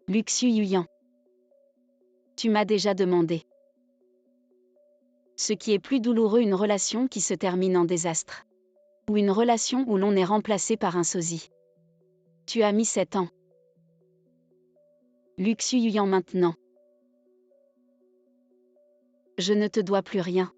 Luxu Yuyan. Tu m'as déjà demandé. Ce qui est plus douloureux, une relation qui se termine en désastre. Ou une relation où l'on est remplacé par un sosie. Tu as mis 7 ans. Luxu Yuyan maintenant. Je ne te dois plus rien.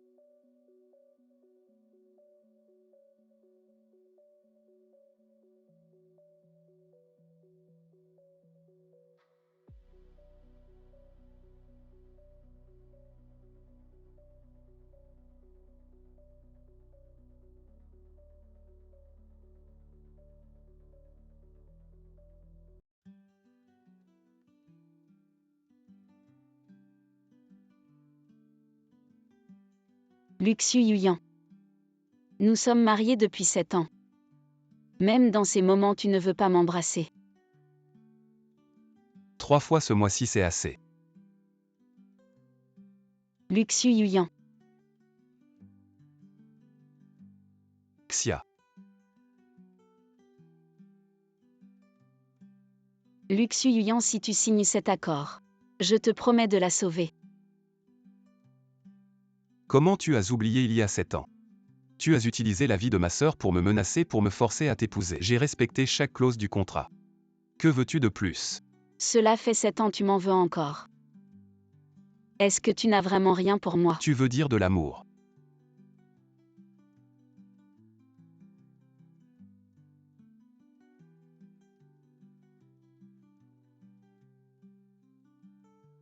Luxu Yuyan. Nous sommes mariés depuis 7 ans. Même dans ces moments, tu ne veux pas m'embrasser. 3 fois ce mois-ci, c'est assez. Luxu Yuyan. Xia. Luxu Yuyan, si tu signes cet accord, je te promets de la sauver. Comment tu as oublié il y a 7 ans? Tu as utilisé la vie de ma sœur pour me menacer, pour me forcer à t'épouser. J'ai respecté chaque clause du contrat. Que veux-tu de plus? Cela fait 7 ans, tu m'en veux encore. Est-ce que tu n'as vraiment rien pour moi? Tu veux dire de l'amour?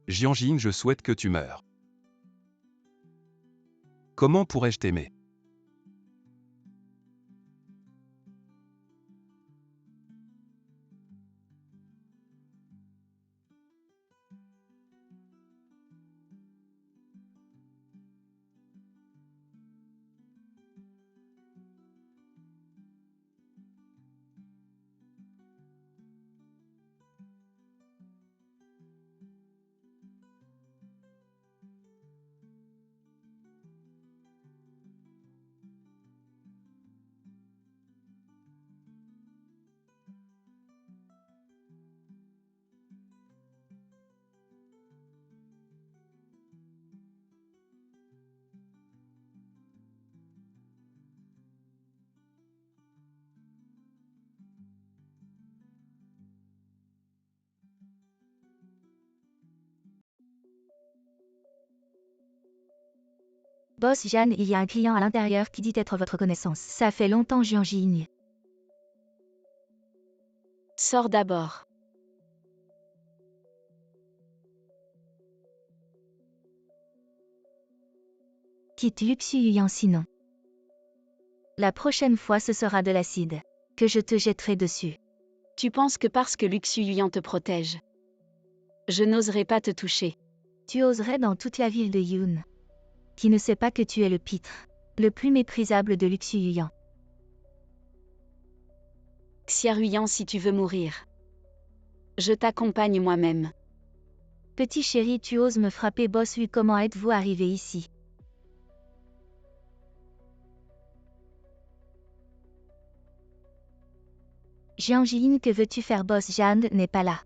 Jianjing, je souhaite que tu meurs. Comment pourrais-je t'aimer? Boss Jeanne, il y a un client à l'intérieur qui dit être votre connaissance. Ça fait longtemps, Jianjing. Sors d'abord. Quitte Luxu Yuyan sinon. La prochaine fois ce sera de l'acide. Que je te jetterai dessus. Tu penses que parce que Luxu Yuyan te protège, je n'oserais pas te toucher. Tu oserais dans toute la ville de Yun. Qui ne sait pas que tu es le pitre, le plus méprisable de Luxu Yuyan. Xia Yuyan, si tu veux mourir, je t'accompagne moi-même. Petit chéri, tu oses me frapper, boss Hu, comment êtes-vous arrivé ici? Jianjing, que veux-tu faire, boss Jeanne n'est pas là.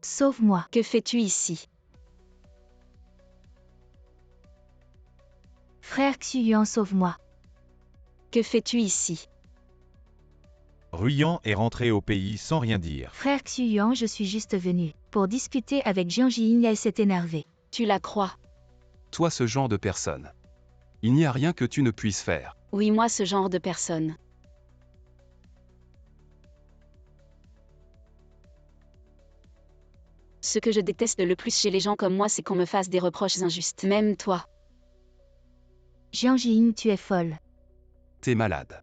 Sauve-moi. Que fais-tu ici? Frère Xuyuan, sauve-moi. Que fais-tu ici? Ruyan est rentré au pays sans rien dire. Frère Xuyuan, je suis juste venu pour discuter avec Jianjing, elle s'est énervée. Tu la crois? Toi, ce genre de personne. Il n'y a rien que tu ne puisses faire. Oui, moi, ce genre de personne. Ce que je déteste le plus chez les gens comme moi, c'est qu'on me fasse des reproches injustes. Même toi. Jianjing, tu es folle. T'es malade.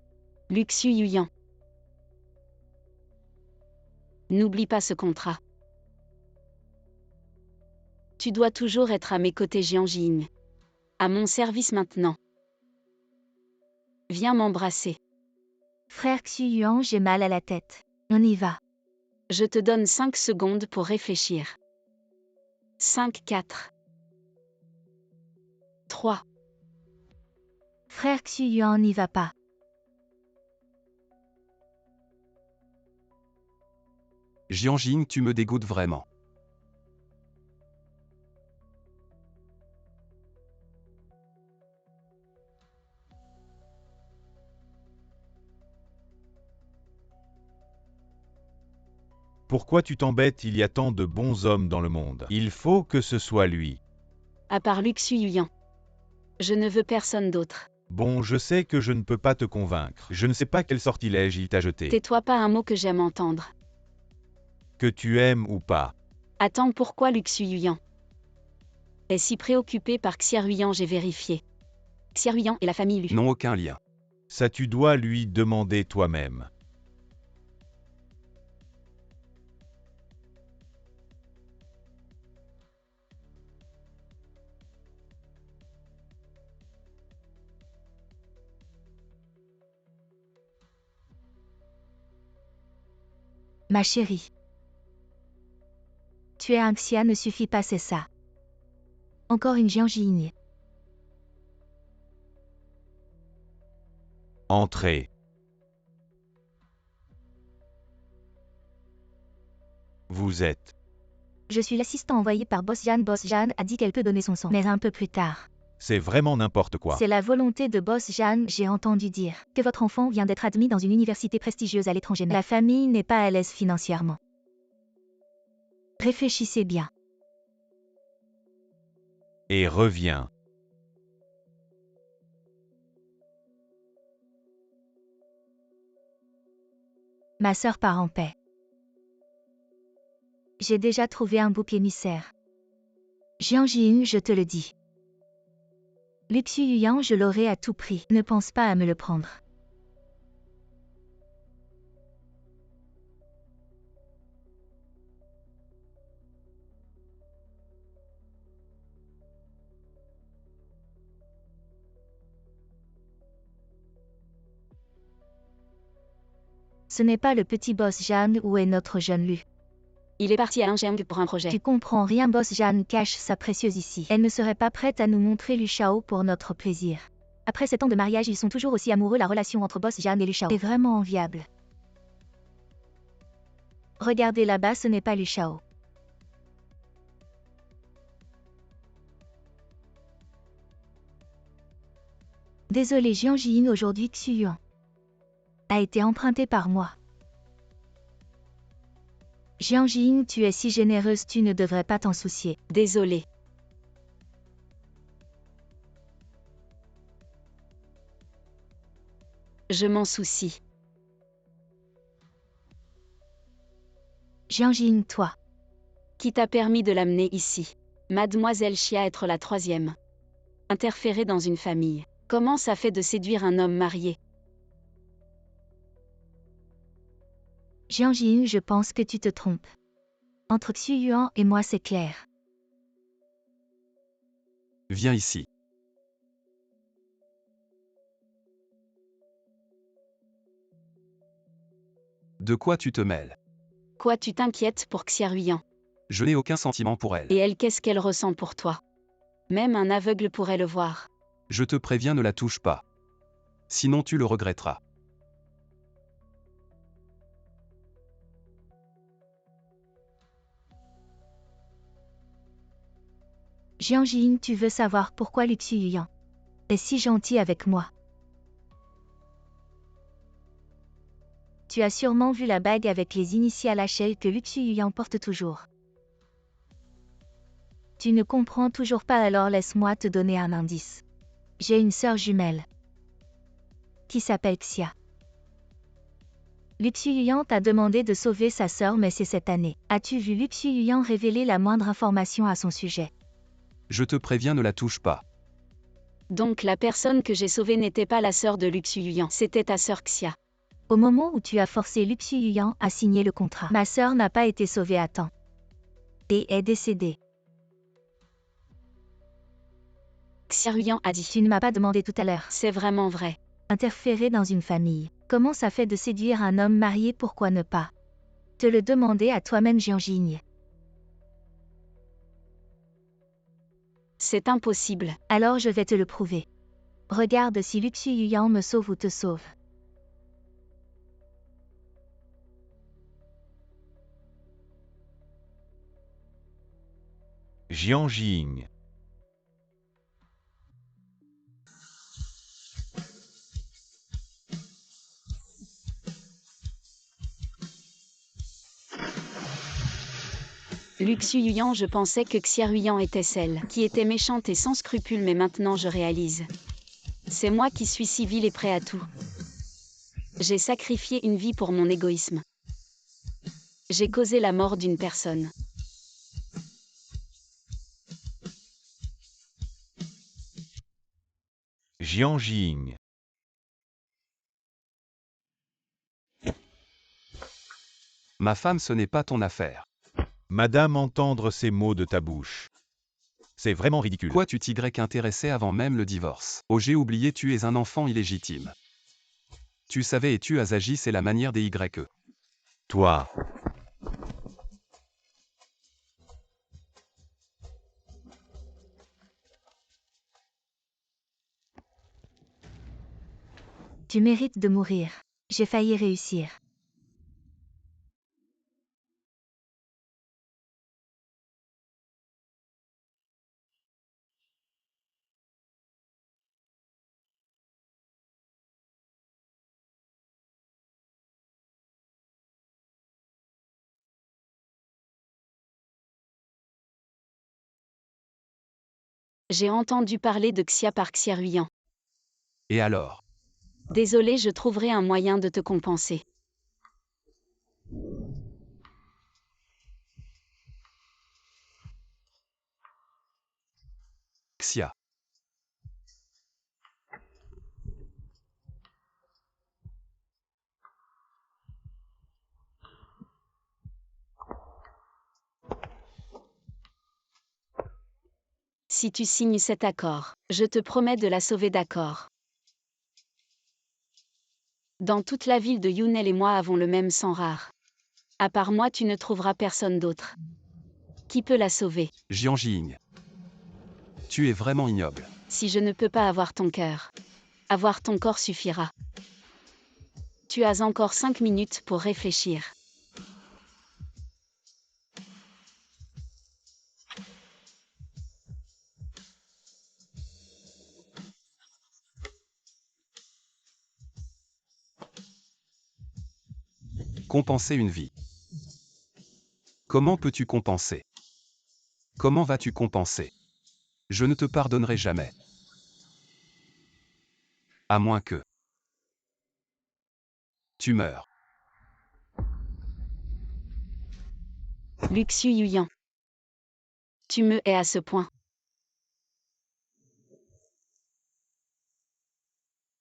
Luxu Yuyan. N'oublie pas ce contrat. Tu dois toujours être à mes côtés, Jianjing. À mon service maintenant. Viens m'embrasser. Frère Xuyuan, j'ai mal à la tête. On y va. Je te donne 5 secondes pour réfléchir. 5, 4, 3. Frère Xuyuan, n'y va pas. Jiang Jing, tu me dégoûtes vraiment. Pourquoi tu t'embêtes? Il y a tant de bons hommes dans le monde. Il faut que ce soit lui. À part Luc Suyuyan. Je ne veux personne d'autre. Bon, je sais que je ne peux pas te convaincre. Je ne sais pas quel sortilège il t'a jeté. Tais-toi, pas un mot que j'aime entendre. Que tu aimes ou pas. Attends, pourquoi Luc Suyuyan est si préoccupé par Xiaoyan? J'ai vérifié. Xiaoyan et la famille Lu. Non, aucun lien. Ça, tu dois lui demander toi-même. Ma chérie. Tu es un Xia ne suffit pas, c'est ça. Encore une Jiang Jing. Entrez. Vous êtes. Je suis l'assistant envoyé par Boss Jan. Boss Jan a dit qu'elle peut donner son sang. Mais un peu plus tard. C'est vraiment n'importe quoi. C'est la volonté de Boss Jan. J'ai entendu dire que votre enfant vient d'être admis dans une université prestigieuse à l'étranger. Mais la famille n'est pas à l'aise financièrement. Réfléchissez bien. Et reviens. Ma sœur part en paix. J'ai déjà trouvé un bouc émissaire. Jiang Jing, je te le dis. Luc Suyuyan, je l'aurai à tout prix. Ne pense pas à me le prendre. Ce n'est pas le petit boss Jan. Où est notre jeune Lu? Il est parti à Ingeng pour un projet. Tu comprends rien, boss Jan cache sa précieuse ici. Elle ne serait pas prête à nous montrer Lu Shao pour notre plaisir. Après 7 ans de mariage, ils sont toujours aussi amoureux. La relation entre boss Jan et Lu Shao est vraiment enviable. Regardez là-bas, ce n'est pas Lu Shao. Désolé Jiang Jing, aujourd'hui Xuyuan a été emprunté par moi. Jiang Jing, tu es si généreuse, tu ne devrais pas t'en soucier. Désolé. Je m'en soucie. Jiang Jing, toi. Qui t'a permis de l'amener ici? Mademoiselle Xia être la troisième. Interférer dans une famille. Comment ça fait de séduire un homme marié? Jiang Jing, je pense que tu te trompes. Entre Xuyuan et moi, c'est clair. Viens ici. De quoi tu te mêles? Quoi, tu t'inquiètes pour Xiaoyan? Je n'ai aucun sentiment pour elle. Et elle, qu'est-ce qu'elle ressent pour toi? Même un aveugle pourrait le voir. Je te préviens, ne la touche pas. Sinon tu le regretteras. Jiang Jing, tu veux savoir pourquoi Lu Xuyuyan est si gentil avec moi? Tu as sûrement vu la bague avec les initiales HL que Lu Xuyuyan porte toujours. Tu ne comprends toujours pas, alors laisse-moi te donner un indice. J'ai une sœur jumelle qui s'appelle Xia. Lu Xuyuyan t'a demandé de sauver sa sœur, mais c'est cette année. As-tu vu Lu Xuyuyan révéler la moindre information à son sujet? Je te préviens, ne la touche pas. Donc la personne que j'ai sauvée n'était pas la sœur de Luc Suyuyan, c'était ta sœur Xia. Au moment où tu as forcé Luc Suyuyan à signer le contrat, ma sœur n'a pas été sauvée à temps et est décédée. Xiaoyan a dit. Tu ne m'as pas demandé tout à l'heure. C'est vraiment vrai. Interférer dans une famille. Comment ça fait de séduire un homme marié? Pourquoi ne pas te le demander à toi-même, Jiang Jing? C'est impossible. Alors je vais te le prouver. Regarde si Luc Suyuyan me sauve ou te sauve. Jiang Jiying. Luxu Yuyan, je pensais que Xia Ruyan était celle qui était méchante et sans scrupules, mais maintenant je réalise. C'est moi qui suis si vil et prêt à tout. J'ai sacrifié une vie pour mon égoïsme. J'ai causé la mort d'une personne. Jiang Jiying. Ma femme, ce n'est pas ton affaire. Madame, entendre ces mots de ta bouche. C'est vraiment ridicule. Quoi, tu t'y intéressé avant même le divorce? Oh, j'ai oublié, tu es un enfant illégitime. Tu savais et tu as agi, c'est la manière des YE. Toi. Tu mérites de mourir. J'ai failli réussir. J'ai entendu parler de Xia par Xia Ruyan. Et alors? Désolé, je trouverai un moyen de te compenser. Xia. Si tu signes cet accord, je te promets de la sauver, d'accord. Dans toute la ville de Yunel et moi avons le même sang rare. À part moi, tu ne trouveras personne d'autre. Qui peut la sauver? Jiang Jiying. Tu es vraiment ignoble. Si je ne peux pas avoir ton cœur, avoir ton corps suffira. Tu as encore 5 minutes pour réfléchir. Compenser une vie. Comment peux-tu compenser? Comment vas-tu compenser? Je ne te pardonnerai jamais. À moins que tu meurs. Luxu Yuyan. Tu me hais à ce point.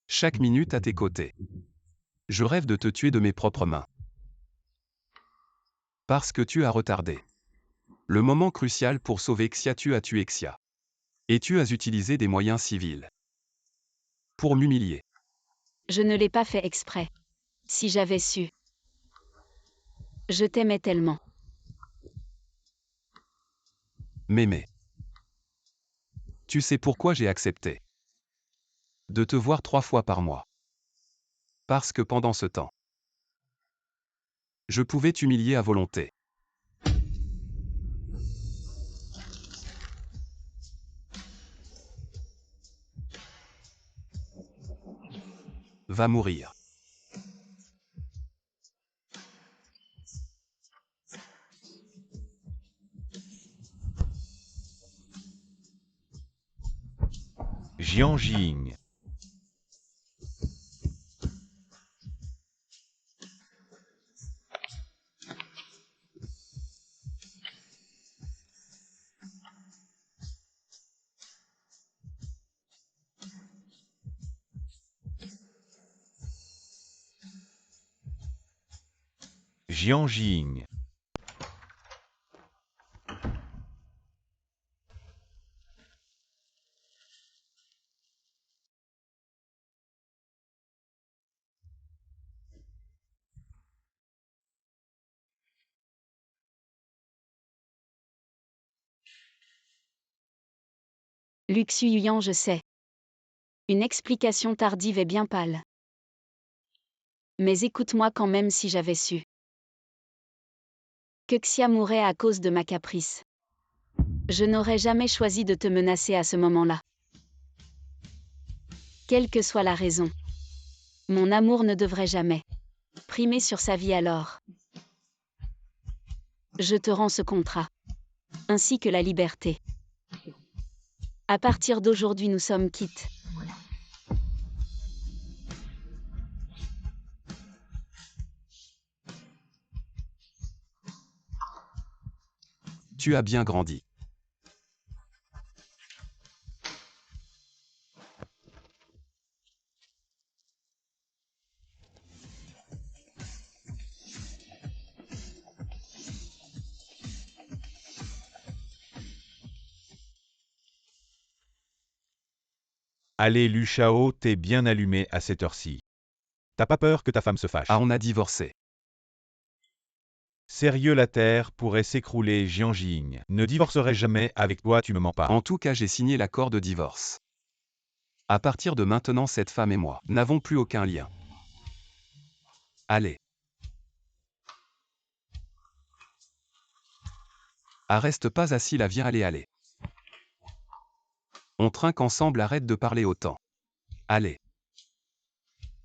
Chaque minute à tes côtés. Je rêve de te tuer de mes propres mains. Parce que tu as retardé le moment crucial pour sauver Xia, tu as tué Xia. Et tu as utilisé des moyens civils pour m'humilier. Je ne l'ai pas fait exprès. Si j'avais su. Je t'aimais tellement. Mémé. Tu sais pourquoi j'ai accepté de te voir 3 fois par mois? Parce que pendant ce temps, je pouvais t'humilier à volonté. Va mourir. Jiang Jiying. Jiang Jiying. Luxu Yuyan, je sais. Une explication tardive et bien pâle. Mais écoute-moi quand même, si j'avais su que Xia mourrait à cause de ma caprice. Je n'aurais jamais choisi de te menacer à ce moment-là. Quelle que soit la raison. Mon amour ne devrait jamais primer sur sa vie alors. Je te rends ce contrat. Ainsi que la liberté. À partir d'aujourd'hui, nous sommes quittes. Tu as bien grandi. Allez Luchao, t'es bien allumé à cette heure-ci. T'as pas peur que ta femme se fâche? Ah, on a divorcé. Sérieux, la terre pourrait s'écrouler, Jian Jing. Ne divorcerai jamais avec toi, tu me mens pas. En tout cas, j'ai signé l'accord de divorce. À partir de maintenant, cette femme et moi n'avons plus aucun lien. Allez. Ah, reste pas assis là, viens, allez. On trinque ensemble, arrête de parler autant. Allez.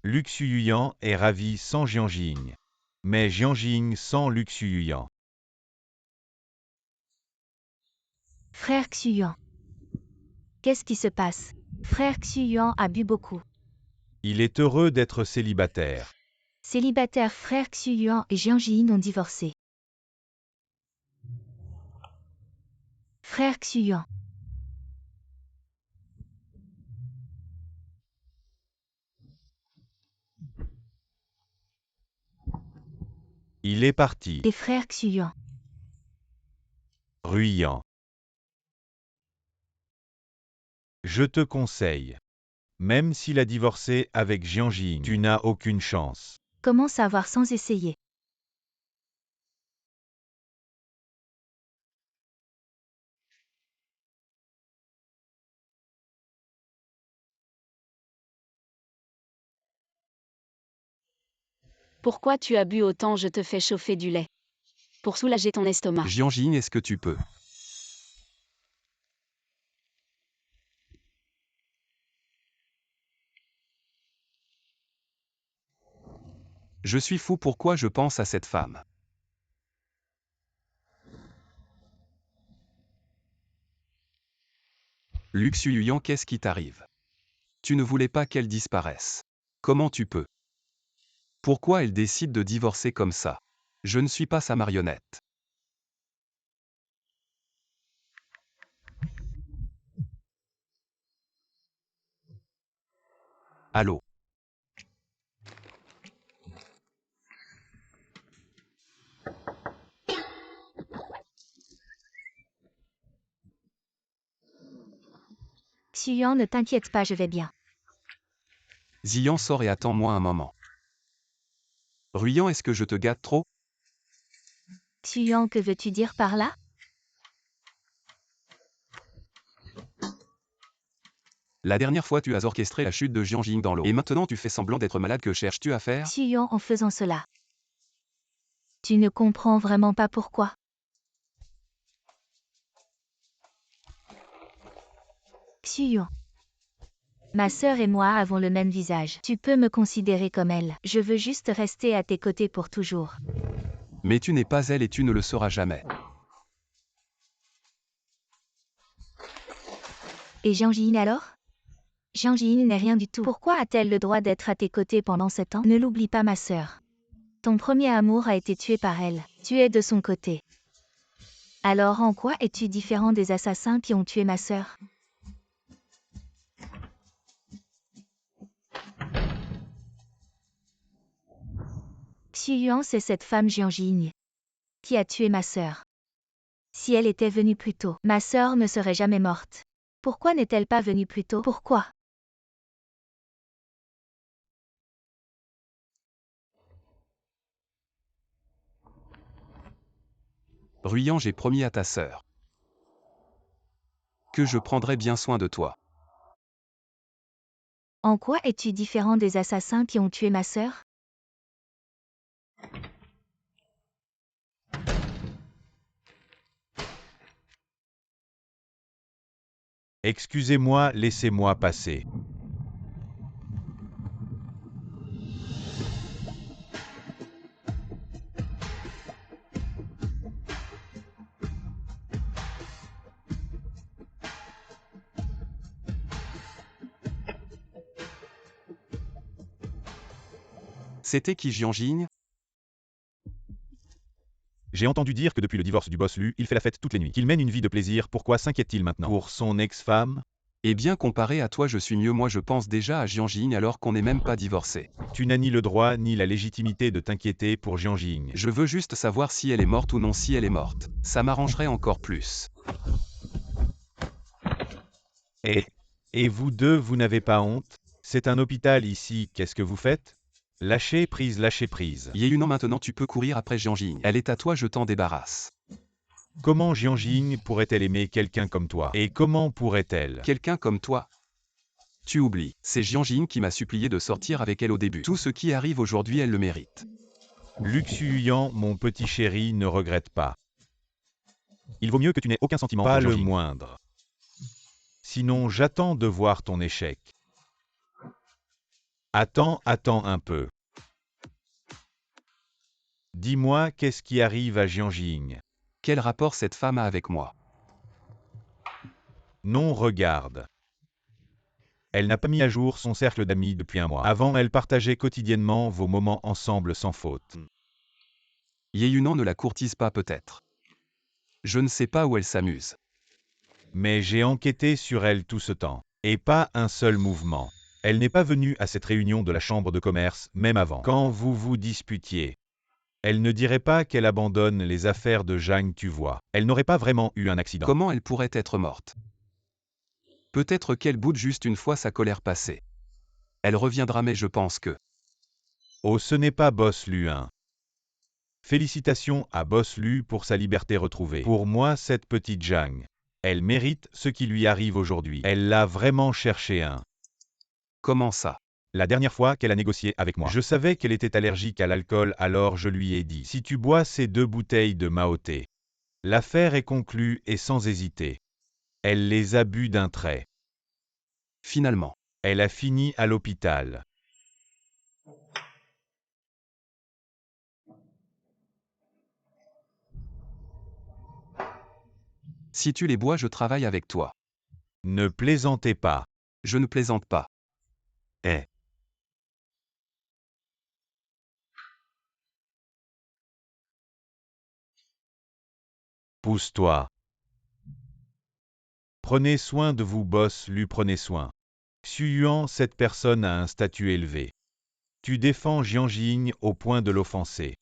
Lu Xuyuyan est ravi sans Jian Jing. Mais Jian Jing sans Lu Xuyuyan. Frère Xuyuan. Qu'est-ce qui se passe? Frère Xuyuan a bu beaucoup. Il est heureux d'être célibataire. Célibataire, frère Xuyuan et Jian Jing ont divorcé. Frère Xuyuan. Il est parti. Les frères Xuyuan. Ruyan. Je te conseille. Même s'il a divorcé avec Jian Jing, tu n'as aucune chance. Comment savoir sans essayer? Pourquoi tu as bu autant? Je te fais chauffer du lait. Pour soulager ton estomac. Jian Jing, est-ce que tu peux? Je suis fou, pourquoi je pense à cette femme? Lu Xuyuyan, qu'est-ce qui t'arrive? Tu ne voulais pas qu'elle disparaisse. Comment tu peux? Pourquoi elle décide de divorcer comme ça? Je ne suis pas sa marionnette. Allô? Xuyuan, ne t'inquiète pas, je vais bien. Ziyan, sort et attends-moi un moment. Ruyan, est-ce que je te gâte trop? Xuyuan, que veux-tu dire par là? La dernière fois, tu as orchestré la chute de Jian Jing dans l'eau. Et maintenant, tu fais semblant d'être malade. Que cherches-tu à faire? Xuyuan, en faisant cela. Tu ne comprends vraiment pas pourquoi. Xuyuan. Ma sœur et moi avons le même visage. Tu peux me considérer comme elle. Je veux juste rester à tes côtés pour toujours. Mais tu n'es pas elle et tu ne le seras jamais. Et Jian Jing alors? Jian Jing n'est rien du tout. Pourquoi a-t-elle le droit d'être à tes côtés pendant 7 ans? Ne l'oublie pas, ma sœur. Ton premier amour a été tué par elle. Tu es de son côté. Alors en quoi es-tu différent des assassins qui ont tué ma sœur? Xuyuan, c'est cette femme Jian Jing qui a tué ma sœur. Si elle était venue plus tôt, ma sœur ne serait jamais morte. Pourquoi n'est-elle pas venue plus tôt? Pourquoi? Ruyan, j'ai promis à ta sœur que je prendrai bien soin de toi. En quoi es-tu différent des assassins qui ont tué ma sœur? Excusez-moi, laissez-moi passer. C'était qui Jian Jing? J'ai entendu dire que depuis le divorce du boss Lu, il fait la fête toutes les nuits. Qu'il mène une vie de plaisir, pourquoi s'inquiète-t-il maintenant? Pour son ex-femme? Eh bien comparé à toi je suis mieux, moi je pense déjà à Jian Jing alors qu'on n'est même pas divorcé. Tu n'as ni le droit ni la légitimité de t'inquiéter pour Jian Jing. Je veux juste savoir si elle est morte ou non. Si elle est morte, ça m'arrangerait encore plus. Et vous deux, vous n'avez pas honte? C'est un hôpital ici, qu'est-ce que vous faites? Lâchez prise, lâchez prise. Yeyunan, maintenant tu peux courir après Jian Jing. Elle est à toi, je t'en débarrasse. Comment Jian Jing pourrait-elle aimer quelqu'un comme toi? Et comment pourrait-elle? Quelqu'un comme toi? Tu oublies, c'est Jian Jing qui m'a supplié de sortir avec elle au début. Tout ce qui arrive aujourd'hui, elle le mérite. Luxuyan, mon petit chéri, ne regrette pas. Il vaut mieux que tu n'aies aucun sentiment Pas pour Jian le Jing. Moindre. Sinon, j'attends de voir ton échec. Attends un peu. Dis-moi, qu'est-ce qui arrive à Jian Jing? Quel rapport cette femme a avec moi? Non, regarde. Elle n'a pas mis à jour son cercle d'amis depuis un mois. Avant, elle partageait quotidiennement vos moments ensemble sans faute. Yeyunan ne la courtise pas peut-être. Je ne sais pas où elle s'amuse. Mais j'ai enquêté sur elle tout ce temps. Et pas un seul mouvement. Elle n'est pas venue à cette réunion de la chambre de commerce, même avant. Quand vous vous disputiez. Elle ne dirait pas qu'elle abandonne les affaires de Zhang, tu vois. Elle n'aurait pas vraiment eu un accident. Comment elle pourrait être morte? Peut-être qu'elle boude juste une fois sa colère passée. Elle reviendra, mais je pense que... Oh, ce n'est pas Boss Lu 1. Félicitations à Boss Lu pour sa liberté retrouvée. Pour moi, cette petite Zhang, elle mérite ce qui lui arrive aujourd'hui. Elle l'a vraiment cherché un. Comment ça? La dernière fois qu'elle a négocié avec moi, je savais qu'elle était allergique à l'alcool, alors je lui ai dit, si tu bois ces 2 bouteilles de Maoté, l'affaire est conclue et sans hésiter. Elle les a bu d'un trait. Finalement. Elle a fini à l'hôpital. Si tu les bois, je travaille avec toi. Ne plaisantez pas. Je ne plaisante pas. Pousse-toi. Prenez soin de vous, Boss Lu, prenez soin. Xuyuan, cette personne a un statut élevé. Tu défends Jian Jing au point de l'offenser.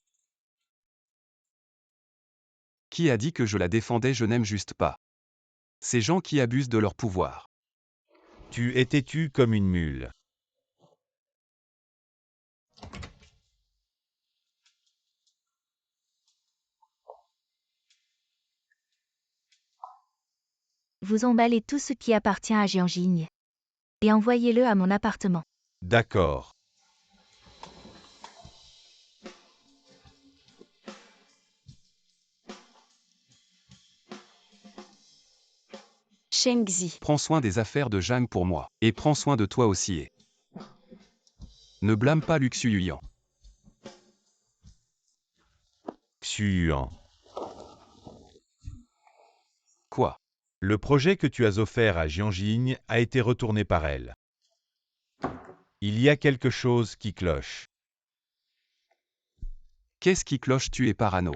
Qui a dit que je la défendais? Je n'aime juste pas ces gens qui abusent de leur pouvoir. Tu es têtu comme une mule. Vous emballez tout ce qui appartient à Jian Jing. Et envoyez-le à mon appartement. D'accord. Shengzi. Prends soin des affaires de Zhang pour moi. Et prends soin de toi aussi et... Ne blâme pas Luxuyan. Xuyuan. Quoi? Le projet que tu as offert à Jian Jing a été retourné par elle. Il y a quelque chose qui cloche. Qu'est-ce qui cloche? Tu es parano.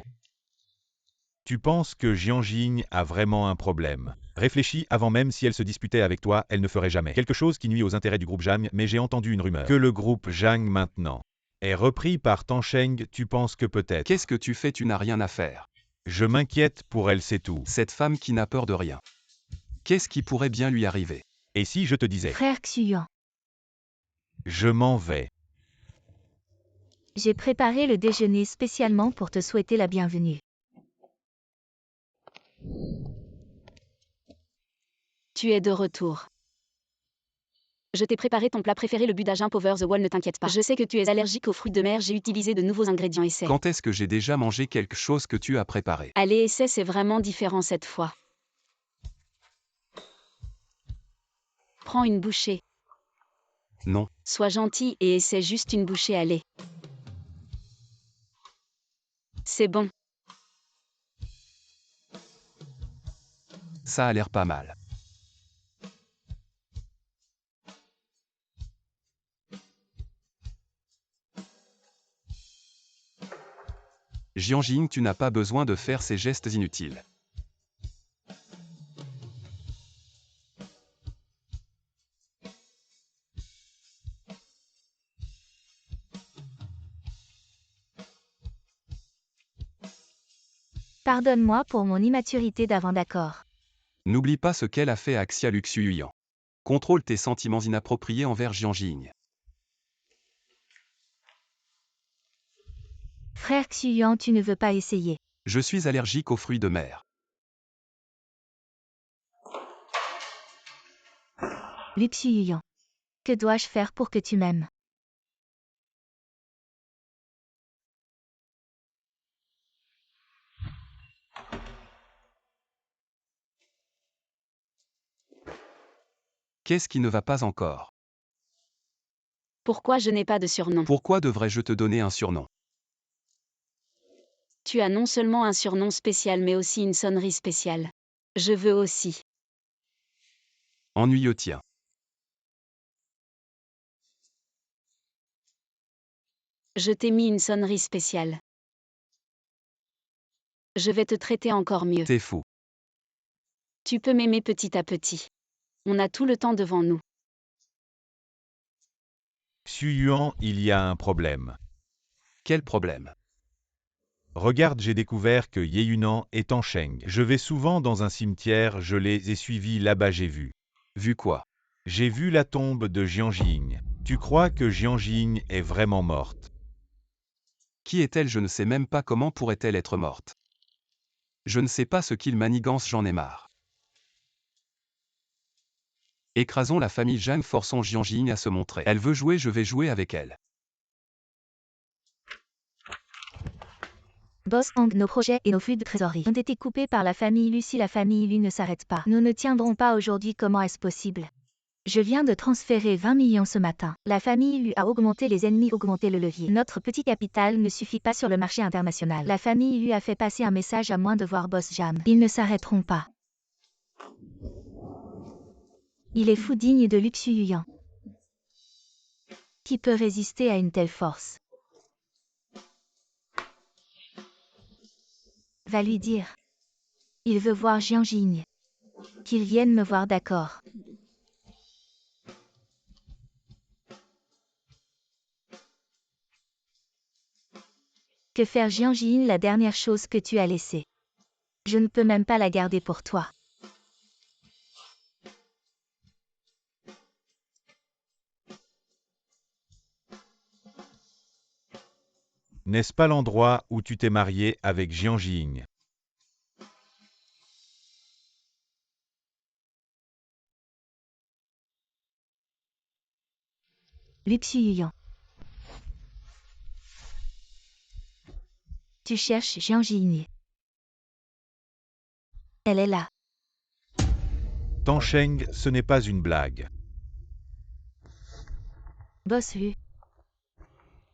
Tu penses que Jian Jing a vraiment un problème. Réfléchis avant même si elle se disputait avec toi, elle ne ferait jamais quelque chose qui nuit aux intérêts du groupe Zhang, mais j'ai entendu une rumeur. Que le groupe Zhang maintenant est repris par Tang Sheng, tu penses que peut-être... Qu'est-ce que tu fais? Tu n'as rien à faire. Je m'inquiète pour elle, c'est tout. Cette femme qui n'a peur de rien. Qu'est-ce qui pourrait bien lui arriver? Et si je te disais... Frère Xuyuan, Je m'en vais. j'ai préparé le déjeuner spécialement pour te souhaiter la bienvenue. Tu es de retour. Je t'ai préparé ton plat préféré, le budajin over the wall, ne t'inquiète pas. Je sais que tu es allergique aux fruits de mer, j'ai utilisé de nouveaux ingrédients, essaie. Quand est-ce que j'ai déjà mangé quelque chose que tu as préparé? Allez, essaie, c'est vraiment différent cette fois. Prends une bouchée. Non, Sois gentil et essaie juste une bouchée, allez. C'est bon. ça a l'air pas mal. Jianjing, tu n'as pas besoin de faire ces gestes inutiles. Pardonne-moi pour mon immaturité d'avant, d'accord. N'oublie pas ce qu'elle a fait à Xia Luxuyan. Contrôle tes sentiments inappropriés envers Jianjing. Frère Xuyuan, tu ne veux pas essayer. Je suis allergique aux fruits de mer. Lu Xuyuan. Que dois-je faire pour que tu m'aimes? Qu'est-ce qui ne va pas encore? Pourquoi je n'ai pas de surnom? Pourquoi devrais-je te donner un surnom? Tu as non seulement un surnom spécial mais aussi une sonnerie spéciale. Je veux aussi. Ennuyeux, tiens. Je t'ai mis une sonnerie spéciale. Je vais te traiter encore mieux. T'es fou. Tu peux m'aimer petit à petit. On a tout le temps devant nous. Xuyuan, il y a un problème. Quel problème? Regarde, j'ai découvert que Yeyunan est en Sheng. Je vais souvent dans un cimetière, je les ai suivis là-bas, j'ai vu. Vu quoi? J'ai vu la tombe de Jianjing. Tu crois que Jianjing est vraiment morte? Qui est-elle? Je ne sais même pas comment pourrait-elle être morte. Je ne sais pas ce qu'il manigance, j'en ai marre. Écrasons la famille Zhang, forçons Jianjing à se montrer. Elle veut jouer, je vais jouer avec elle. Boss Hang, nos projets et nos flux de trésorerie ont été coupés par la famille Lu. Si la famille Lu ne s'arrête pas, nous ne tiendrons pas aujourd'hui. Comment est-ce possible? Je viens de transférer 20 millions ce matin. La famille Lu a augmenté les ennemis, augmenté le levier. Notre petit capital ne suffit pas sur le marché international. La famille Lu a fait passer un message à moins de voir Boss Jam. Ils ne s'arrêteront pas. Il est fou, digne de Lu Xuyuan. Qui peut résister à une telle force? Va lui dire. Il veut voir Jianjing. Qu'il vienne me voir, d'accord. Que faire Jianjing, la dernière chose que tu as laissée? Je ne peux même pas la garder pour toi. N'est-ce pas l'endroit où tu t'es marié avec Jianjing? Lu Xuyuan. Tu cherches Jianjing. Elle est là. Tansheng, ce n'est pas une blague. Boss Lu.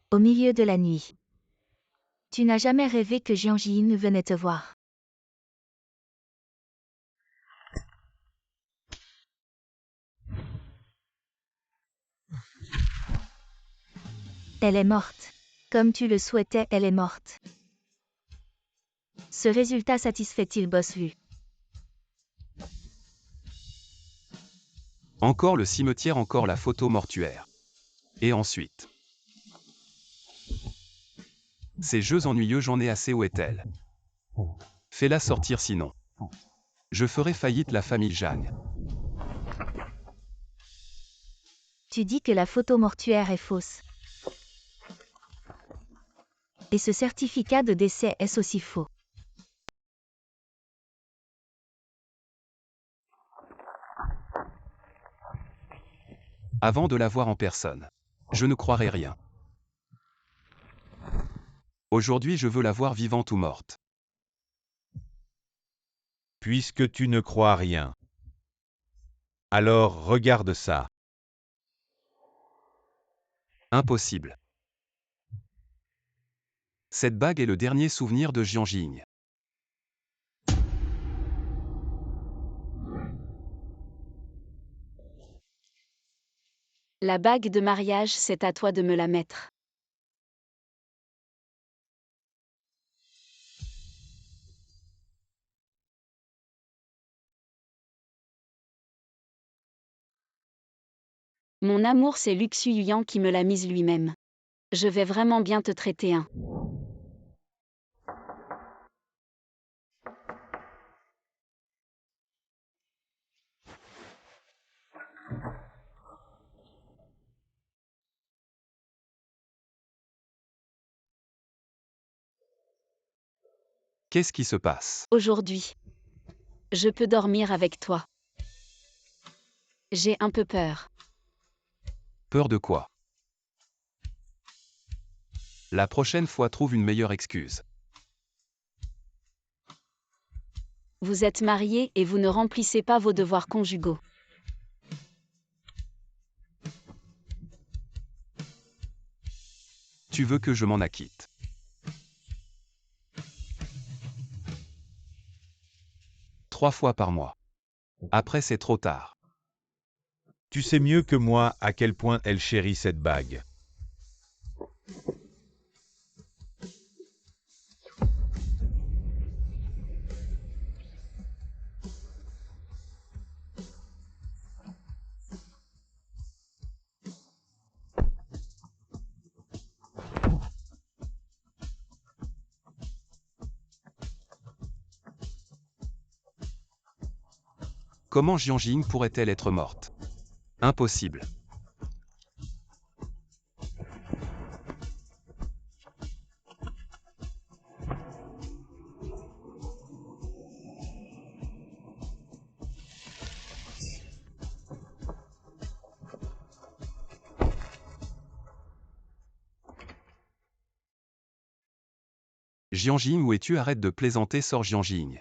Au milieu de la nuit. Tu n'as jamais rêvé que Jianjing venait te voir. Elle est morte. Comme tu le souhaitais, elle est morte. Ce résultat satisfait-il Boss Lu? Encore le cimetière, encore la photo mortuaire. Et ensuite. Ces jeux ennuyeux, j'en ai assez, où est-elle? Fais-la sortir sinon. Je ferai faillite la famille Zhang. Tu dis que la photo mortuaire est fausse. Et ce certificat de décès est aussi faux. Avant de la voir en personne. Je ne croirais rien. Aujourd'hui, je veux la voir vivante ou morte. Puisque tu ne crois rien. Alors regarde ça. Impossible. Cette bague est le dernier souvenir de Jian Jing. La bague de mariage, c'est à toi de me la mettre. Mon amour, c'est Luxu Yuyan qui me l'a mise lui-même. Je vais vraiment bien te traiter, hein. Qu'est-ce qui se passe? Aujourd'hui, je peux dormir avec toi. J'ai un peu peur. Peur de quoi? La prochaine fois, trouve une meilleure excuse. Vous êtes mariés et vous ne remplissez pas vos devoirs conjugaux. Tu veux que je m'en acquitte? Trois fois par mois. Après, c'est trop tard. Tu sais mieux que moi à quel point elle chérit cette bague. Comment Jian Jing pourrait-elle être morte? Impossible. Jian Jing, où es-tu? Arrête de plaisanter, sors Jian Jing.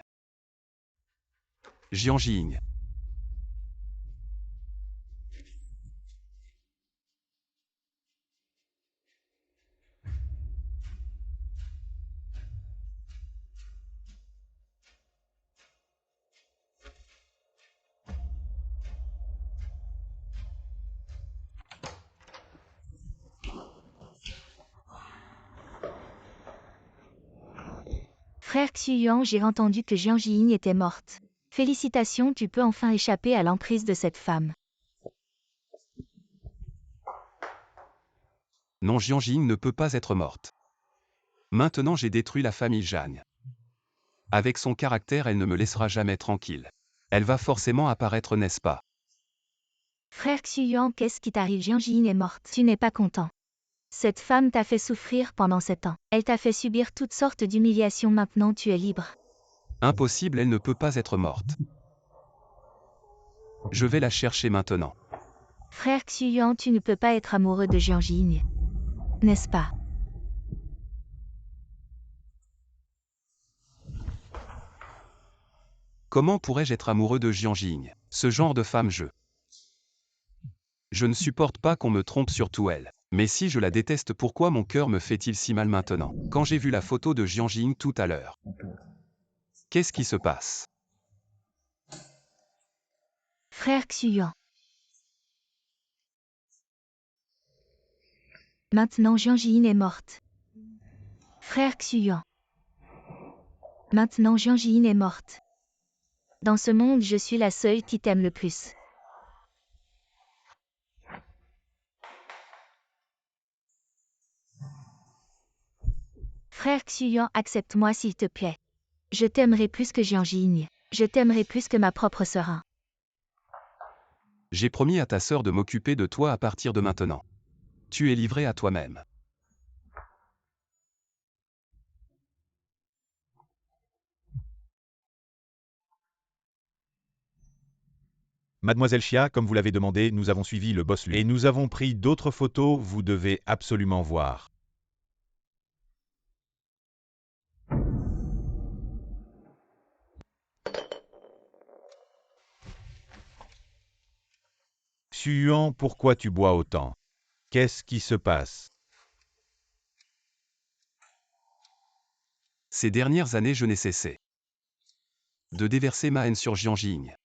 Jian Jing. Frère Xuyuan, j'ai entendu que Jian Jiying était morte. Félicitations, tu peux enfin échapper à l'emprise de cette femme. Non, Jian Jing ne peut pas être morte. Maintenant, j'ai détruit la famille Zhang. Avec son caractère, elle ne me laissera jamais tranquille. Elle va forcément apparaître, n'est-ce pas? Frère Xuyuan, qu'est-ce qui t'arrive? Jian Jiying est morte. Tu n'es pas content. Cette femme t'a fait souffrir pendant 7 ans. Elle t'a fait subir toutes sortes d'humiliations, maintenant tu es libre. Impossible, elle ne peut pas être morte. Je vais la chercher maintenant. Frère Xuyuan, tu ne peux pas être amoureux de Jian Jiying. N'est-ce pas? Comment pourrais-je être amoureux de Jian Jing? Ce genre de femme, Je ne supporte pas qu'on me trompe, surtout elle. Mais si je la déteste, pourquoi mon cœur me fait-il si mal maintenant? Quand j'ai vu la photo de Jian Jing tout à l'heure. Qu'est-ce qui se passe? Frère Xuyuan. Maintenant Jian Jiying est morte. Frère Xuyuan. Maintenant Jian Jiying est morte. Dans ce monde, je suis la seule qui t'aime le plus. Frère Xuyuan, accepte-moi s'il te plaît. Je t'aimerai plus que Jian Jiying. Je t'aimerai plus que ma propre sœur. J'ai promis à ta sœur de m'occuper de toi à partir de maintenant. Tu es livré à toi-même. Mademoiselle Xia, comme vous l'avez demandé, nous avons suivi le boss Lu. Et nous avons pris d'autres photos, vous devez absolument voir. Xu-Yuan, pourquoi tu bois autant? Qu'est-ce qui se passe? Ces dernières années, je n'ai cessé de déverser ma haine sur Jiang Jing.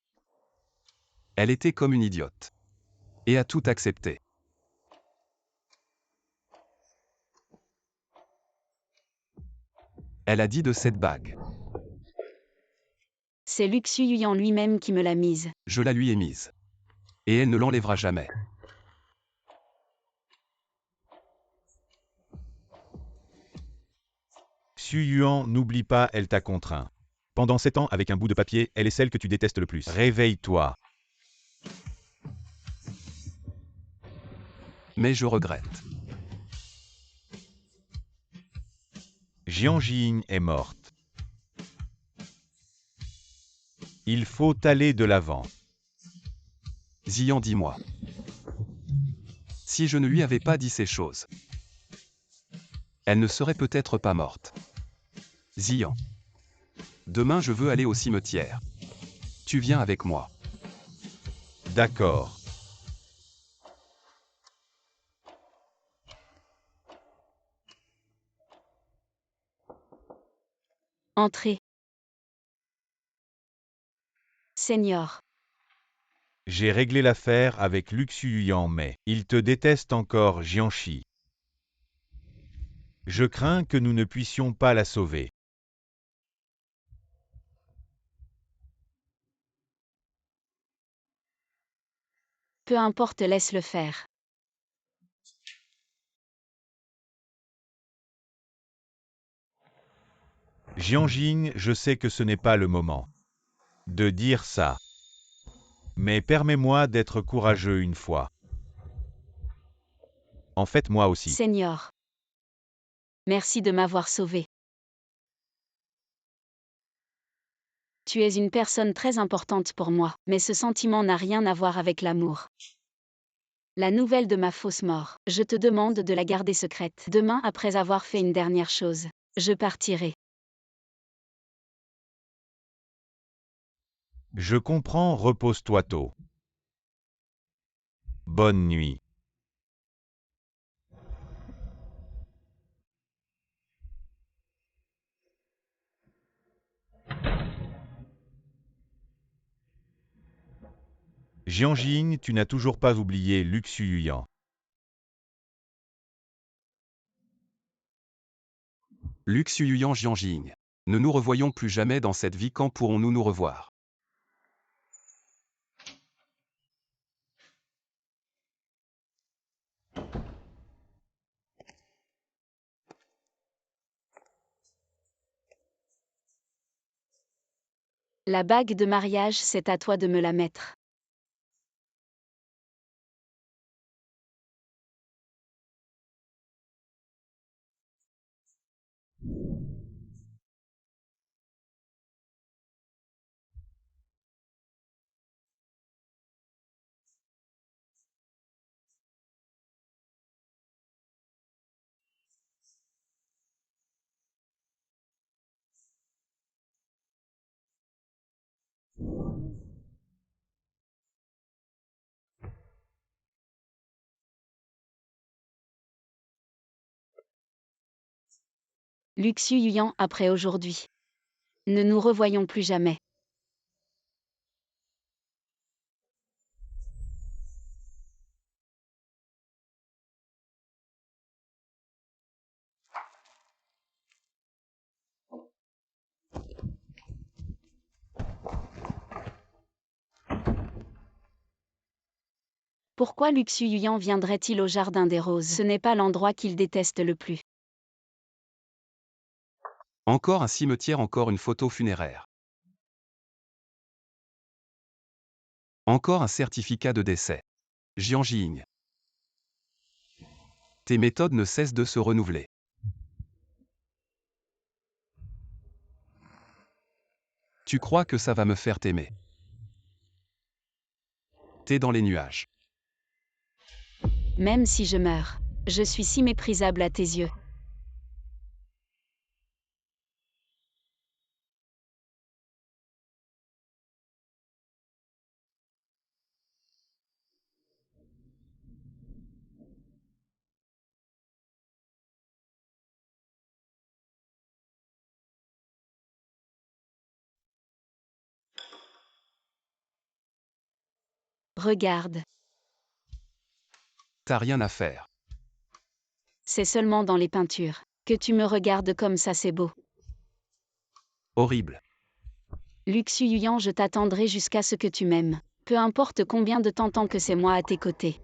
Elle était comme une idiote. Et a tout accepté. Elle a dit de cette bague. C'est Lu Xuyuyan lui-même qui me l'a mise. Je la lui ai mise. Et elle ne l'enlèvera jamais. Xu-Yuan, n'oublie pas, elle t'a contraint. Pendant 7 ans, avec un bout de papier, elle est celle que tu détestes le plus. Réveille-toi. Mais je regrette. Jiang Jing est morte. Il faut aller de l'avant. Ziyan, dis-moi. Si je ne lui avais pas dit ces choses, elle ne serait peut-être pas morte. Ziyan. Demain je veux aller au cimetière. Tu viens avec moi. D'accord. Entrez. Seigneur. J'ai réglé l'affaire avec Lu Xuyuyan, mais il te déteste encore, Jianxi. Je crains que nous ne puissions pas la sauver. Peu importe, laisse-le faire. Jiang Jing, je sais que ce n'est pas le moment de dire ça. Mais permets-moi d'être courageux une fois. En fait, moi aussi. Seigneur. Merci de m'avoir sauvé. Tu es une personne très importante pour moi, mais ce sentiment n'a rien à voir avec l'amour. La nouvelle de ma fausse mort, je te demande de la garder secrète. Demain, après avoir fait une dernière chose, je partirai. Je comprends, repose-toi tôt. Bonne nuit. Jiang Jing, tu n'as toujours pas oublié Lu Xuyuyan. Lu Xuyuyan, Jiang Jing. Ne nous revoyons plus jamais dans cette vie, quand pourrons-nous nous revoir? La bague de mariage, c'est à toi de me la mettre. Lu Xuyuyan, après aujourd'hui. Ne nous revoyons plus jamais. Pourquoi Lu Xuyuyan viendrait-il au Jardin des Roses? Ce n'est pas l'endroit qu'il déteste le plus. Encore un cimetière, encore une photo funéraire. Encore un certificat de décès. Jiang Jing. Tes méthodes ne cessent de se renouveler. Tu crois que ça va me faire t'aimer? T'es dans les nuages. Même si je meurs, je suis si méprisable à tes yeux. Regarde. T'as rien à faire. C'est seulement dans les peintures. Que tu me regardes comme ça, c'est beau. Horrible. Luxuyan, je t'attendrai jusqu'à ce que tu m'aimes. Peu importe combien de temps tant que c'est moi à tes côtés.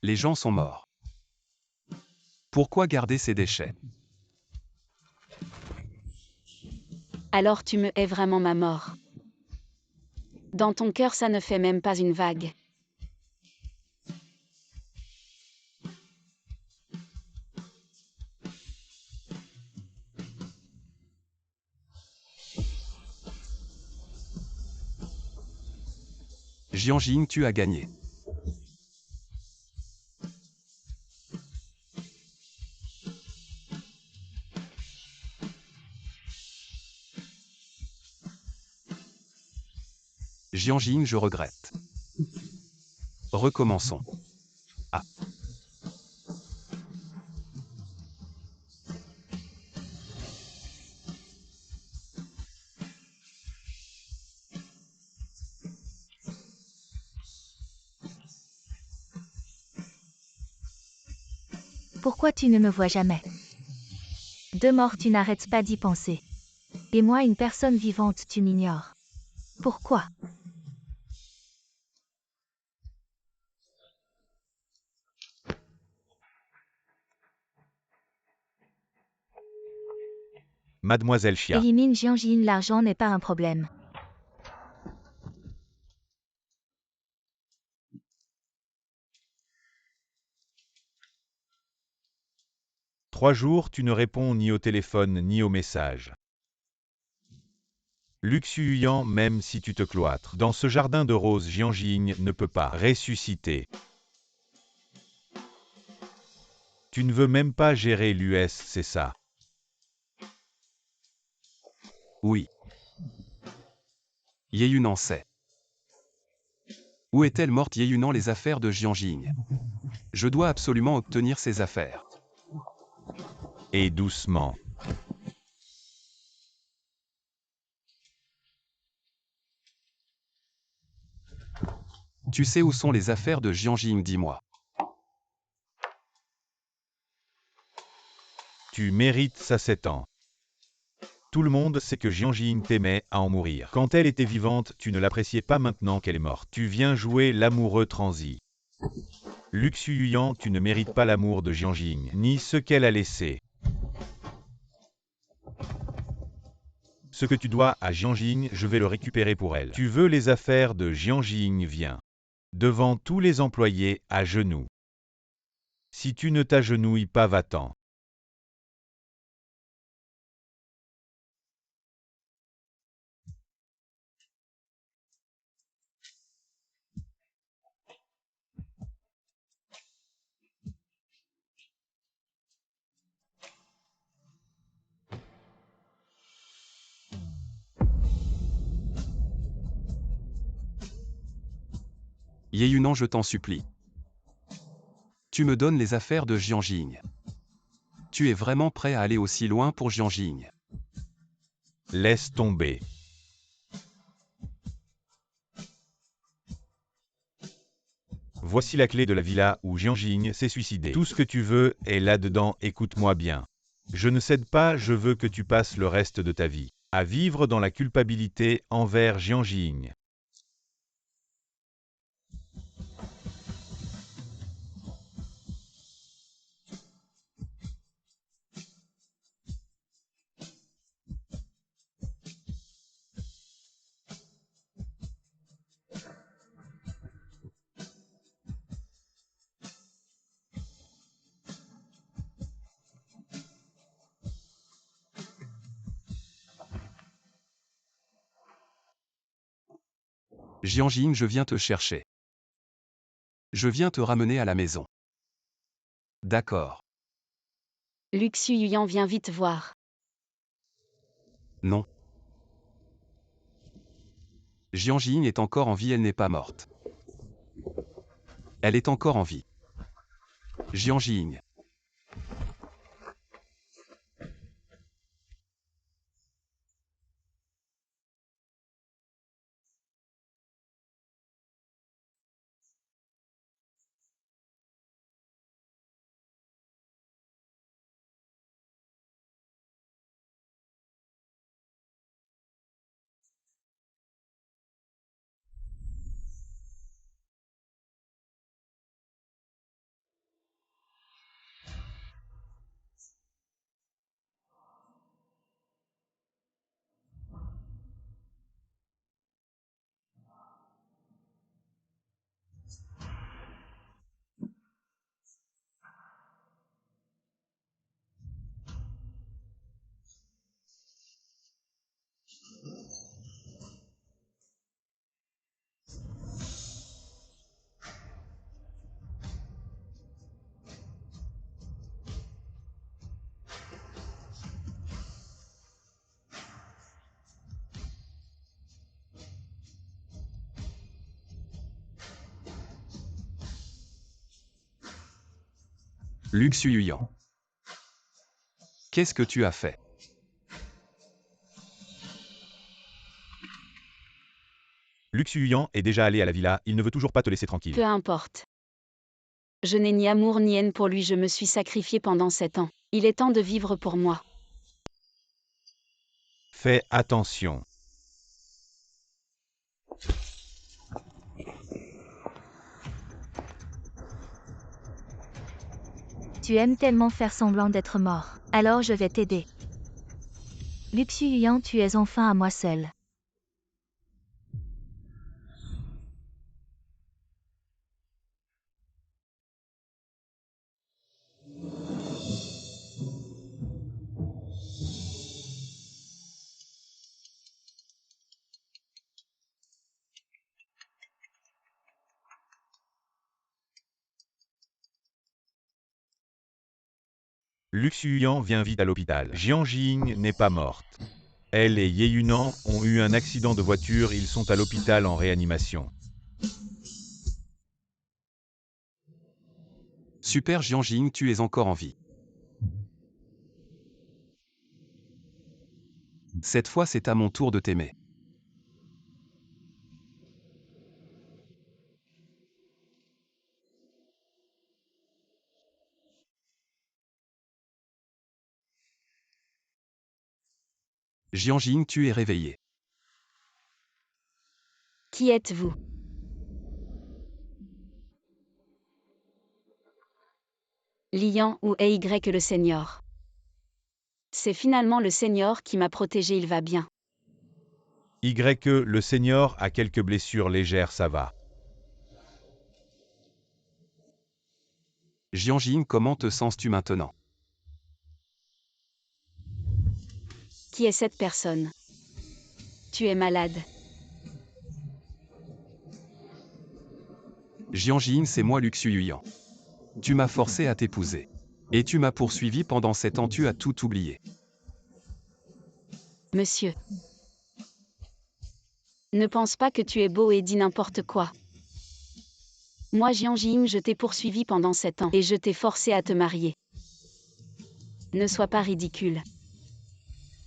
Les gens sont morts. Pourquoi garder ces déchets? Alors tu me hais vraiment ma mort. Dans ton cœur ça ne fait même pas une vague. Jiang Jing, tu as gagné. Jiang Jing, je regrette. Recommençons. Ah. Pourquoi tu ne me vois jamais? De mort, tu n'arrêtes pas d'y penser. Et moi, une personne vivante, tu m'ignores. Pourquoi? Mademoiselle Chia. Élimine Jiang Jin, l'argent n'est pas un problème. Trois jours, tu ne réponds ni au téléphone ni aux messages. Luxuyan, même si tu te cloîtres dans ce jardin de roses, Jiang Jing ne peut pas ressusciter. Tu ne veux même pas gérer l'US, c'est ça? Oui. Yeyunan sait. Où est-elle morte Yeyunan? Les affaires de Jiang Jing. Je dois absolument obtenir ces affaires. Et doucement. Tu sais où sont les affaires de Jiang Jing, dis-moi. Tu mérites ça 7 ans. Tout le monde sait que Jiang Jing t'aimait à en mourir. Quand elle était vivante, tu ne l'appréciais pas. Maintenant qu'elle est morte. Tu viens jouer l'amoureux transi. Luxuyan, tu ne mérites pas l'amour de Jiang Jing, ni ce qu'elle a laissé. Ce que tu dois à Jiang Jing, je vais le récupérer pour elle. Tu veux les affaires de Jiang Jing, viens. Devant tous les employés, à genoux. Si tu ne t'agenouilles pas, va-t'en. Yeyunan, je t'en supplie. Tu me donnes les affaires de Jiang Jing. Tu es vraiment prêt à aller aussi loin pour Jiang Jing? Laisse tomber. Voici la clé de la villa où Jiang Jing s'est suicidé. Tout ce que tu veux est là-dedans, écoute-moi bien. Je ne cède pas, je veux que tu passes le reste de ta vie à vivre dans la culpabilité envers Jiang Jing. Jiang Jing, je viens te chercher. Je viens te ramener à la maison. D'accord. Luxuyan, viens vite voir. Non. Jiang Jing est encore en vie, elle n'est pas morte. Elle est encore en vie. Jiang Jing. Lu Xuyuyan. Qu'est-ce que tu as fait? Lu Xuyuyan est déjà allé à la villa, il ne veut toujours pas te laisser tranquille. Peu importe. Je n'ai ni amour ni haine pour lui, je me suis sacrifié pendant 7 ans. Il est temps de vivre pour moi. Fais attention. Tu aimes tellement faire semblant d'être mort. Alors je vais t'aider. Lu Xuyuyan, tu es enfin à moi seul. Lu Xuyuyan vient vite à l'hôpital. Jiang Jing n'est pas morte. Elle et Ye Yunan ont eu un accident de voiture, ils sont à l'hôpital en réanimation. Super Jiang Jing, tu es encore en vie. Cette fois, c'est à mon tour de t'aimer. Jiang Jing, tu es réveillé. Qui êtes-vous? Lian ou AY le Seigneur. C'est finalement le Seigneur qui m'a protégé, il va bien. Le Seigneur a quelques blessures légères, ça va. Jiang Jing, comment te sens-tu maintenant? Qui est cette personne? Tu es malade. Jiang Jing, c'est moi Lu Xuyuyan. Tu m'as forcé à t'épouser. Et tu m'as poursuivi pendant 7 ans, tu as tout oublié. Monsieur. Ne pense pas que tu es beau et dis n'importe quoi. Moi Jiang Jing, je t'ai poursuivi pendant 7 ans et je t'ai forcé à te marier. Ne sois pas ridicule.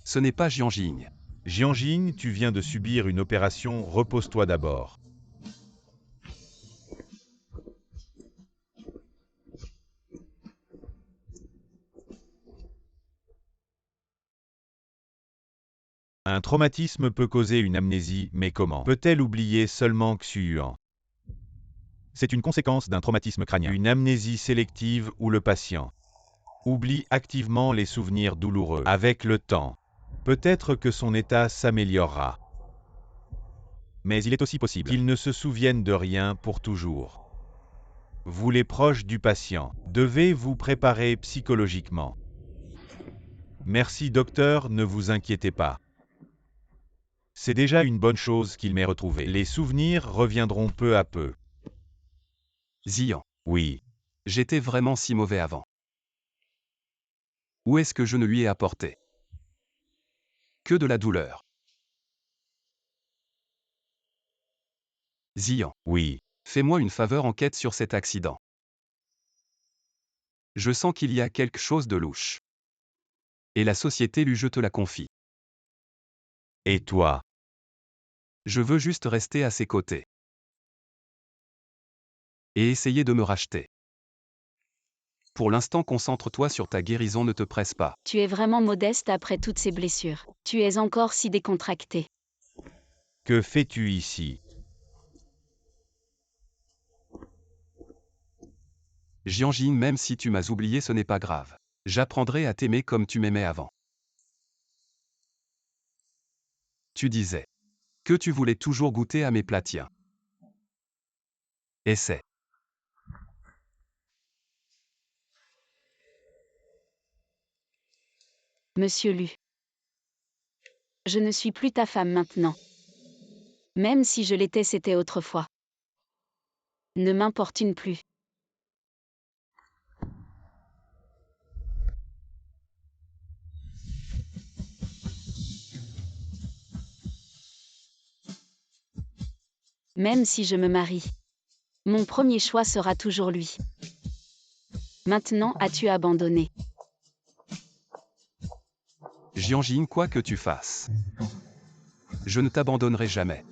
Ce n'est pas Jiang Jing. Jiang Jing, tu viens de subir une opération, repose-toi d'abord. Un traumatisme peut causer une amnésie, mais comment peut-elle oublier seulement Xuyuyan? C'est une conséquence d'un traumatisme crânien, une amnésie sélective où le patient oublie activement les souvenirs douloureux. Avec le temps, peut-être que son état s'améliorera. Mais il est aussi possible qu'il ne se souvienne de rien pour toujours. Vous les proches du patient, devez vous préparer psychologiquement. Merci docteur, ne vous inquiétez pas. C'est déjà une bonne chose qu'il m'ait retrouvé. Les souvenirs reviendront peu à peu. Ziyan. Oui. J'étais vraiment si mauvais avant. Où est-ce que je ne lui ai apporté que de la douleur? Ziyan. Oui. Fais-moi une faveur, enquête sur cet accident. Je sens qu'il y a quelque chose de louche. Et la société lui, je te la confie. Et toi? Je veux juste rester à ses côtés. Et essayer de me racheter. Pour l'instant, concentre-toi sur ta guérison, ne te presse pas. Tu es vraiment modeste après toutes ces blessures. Tu es encore si décontracté. Que fais-tu ici? Jiang Jing, même si tu m'as oublié, ce n'est pas grave. J'apprendrai à t'aimer comme tu m'aimais avant. Tu disais que tu voulais toujours goûter à mes plats, tiens. Essaie. Monsieur Lu. Je ne suis plus ta femme maintenant. Même si je l'étais, c'était autrefois. Ne m'importune plus. Même si je me marie. Mon premier choix sera toujours lui. Maintenant as-tu abandonné? Jian Jing, quoi que tu fasses, je ne t'abandonnerai jamais.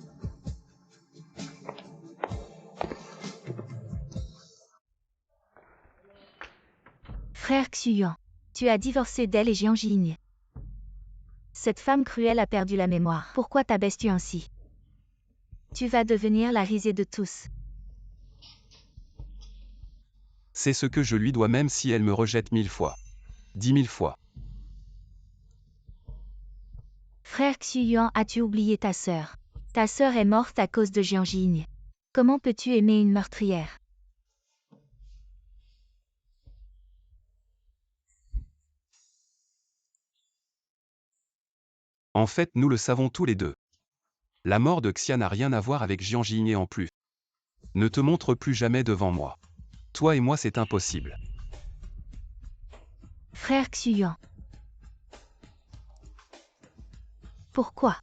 Frère Xuyuan, tu as divorcé d'elle et Jian Jing. Cette femme cruelle a perdu la mémoire. Pourquoi t'abaisses-tu ainsi? Tu vas devenir la risée de tous. C'est ce que je lui dois même si elle me rejette 1000 fois. 10 000 fois. Frère Xuyuan, as-tu oublié ta sœur? Ta sœur est morte à cause de Jian Jing. Comment peux-tu aimer une meurtrière? En fait, nous le savons tous les deux. La mort de Xia n'a rien à voir avec Jian Jing et en plus. Ne te montre plus jamais devant moi. Toi et moi, c'est impossible. Frère Xuyuan. Pourquoi?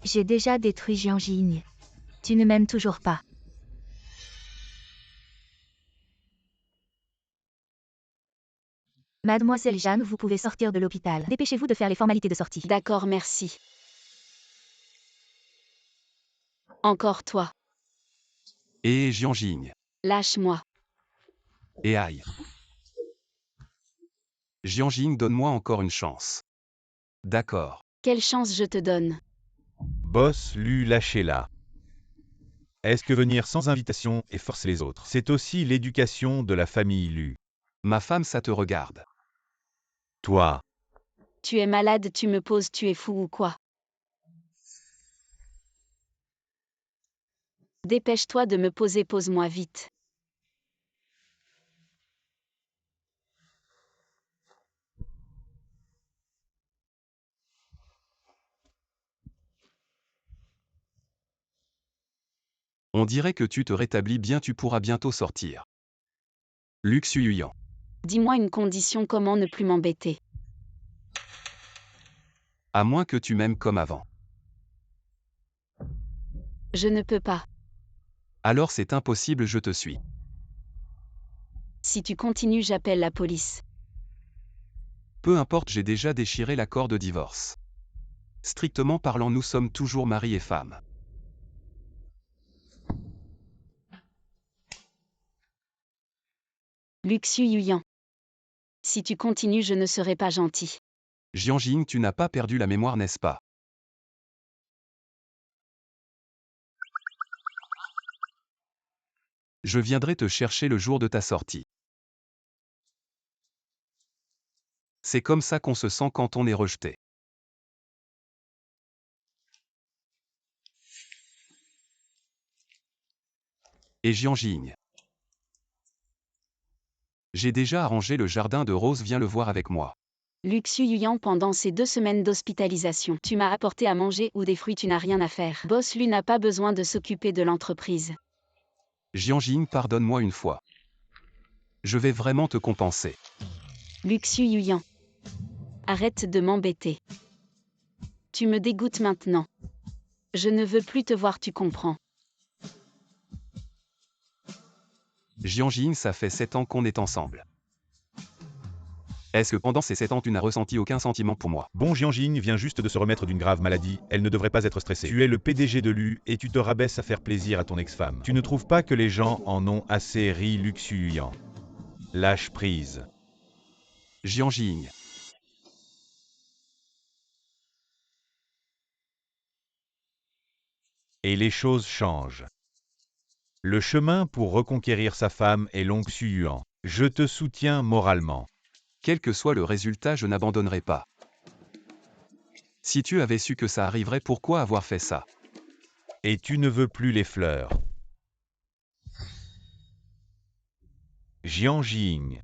J'ai déjà détruit Jian Jing. Tu ne m'aimes toujours pas. Mademoiselle Jeanne, vous pouvez sortir de l'hôpital. Dépêchez-vous de faire les formalités de sortie. D'accord, merci. Encore toi. Et Jian Jing. Lâche-moi. Et aïe. Jian Jing, donne-moi encore une chance. D'accord. Quelle chance je te donne? Boss Lu, lâchez-la. Est-ce que venir sans invitation et forcer les autres, c'est aussi l'éducation de la famille Lu? Ma femme, ça te regarde. Toi, Tu es malade, tu me poses, tu es fou ou quoi? Dépêche-toi de me poser, pose-moi vite. On dirait que tu te rétablis bien, tu pourras bientôt sortir. Lu Xuyuan. Dis-moi une condition, comment ne plus m'embêter? À moins que tu m'aimes comme avant. Je ne peux pas. Alors c'est impossible, je te suis. Si tu continues, j'appelle la police. Peu importe, j'ai déjà déchiré l'accord de divorce. Strictement parlant, nous sommes toujours mari et femme. Lu Xuyuan. Si tu continues, je ne serai pas gentil. Jian Jing, tu n'as pas perdu la mémoire, n'est-ce pas? Je viendrai te chercher le jour de ta sortie. C'est comme ça qu'on se sent quand on est rejeté. Et Jian Jing. J'ai déjà arrangé le jardin de Rose, viens le voir avec moi. Lu Xuyuan, pendant ces 2 semaines d'hospitalisation, tu m'as apporté à manger ou des fruits, tu n'as rien à faire. Boss Lu n'a pas besoin de s'occuper de l'entreprise. Jian Jing, pardonne-moi une fois. Je vais vraiment te compenser. Lu Xuyuan. Arrête de m'embêter. Tu me dégoûtes maintenant. Je ne veux plus te voir, tu comprends. Jian Jing, ça fait 7 ans qu'on est ensemble. Est-ce que pendant ces 7 ans tu n'as ressenti aucun sentiment pour moi? bon, Jian Jing vient juste de se remettre d'une grave maladie, elle ne devrait pas être stressée. Tu es le PDG de Lu et tu te rabaisses à faire plaisir à ton ex-femme. Tu ne trouves pas que les gens en ont assez ri? Lu Xuyuan. Lâche prise. Jian Jing. Et les choses changent. Le chemin pour reconquérir sa femme est long. Xuyuan. Je te soutiens moralement. Quel que soit le résultat, je n'abandonnerai pas. Si tu avais su que ça arriverait, pourquoi avoir fait ça? Et tu ne veux plus les fleurs. Jian Jing.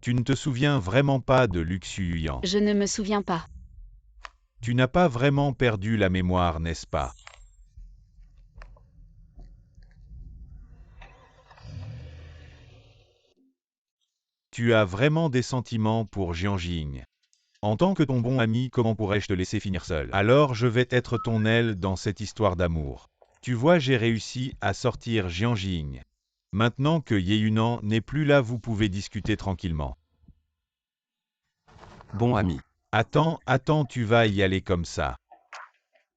Tu ne te souviens vraiment pas de Lu Xuyuan. Je ne me souviens pas. Tu n'as pas vraiment perdu la mémoire, n'est-ce pas? Tu as vraiment des sentiments pour Jian Jing. En tant que ton bon ami, comment pourrais-je te laisser finir seul? Alors je vais être ton aile dans cette histoire d'amour. Tu vois, j'ai réussi à sortir Jian Jing. Maintenant que Ye Yunan n'est plus là, vous pouvez discuter tranquillement. Bon ami. Attends, tu vas y aller comme ça.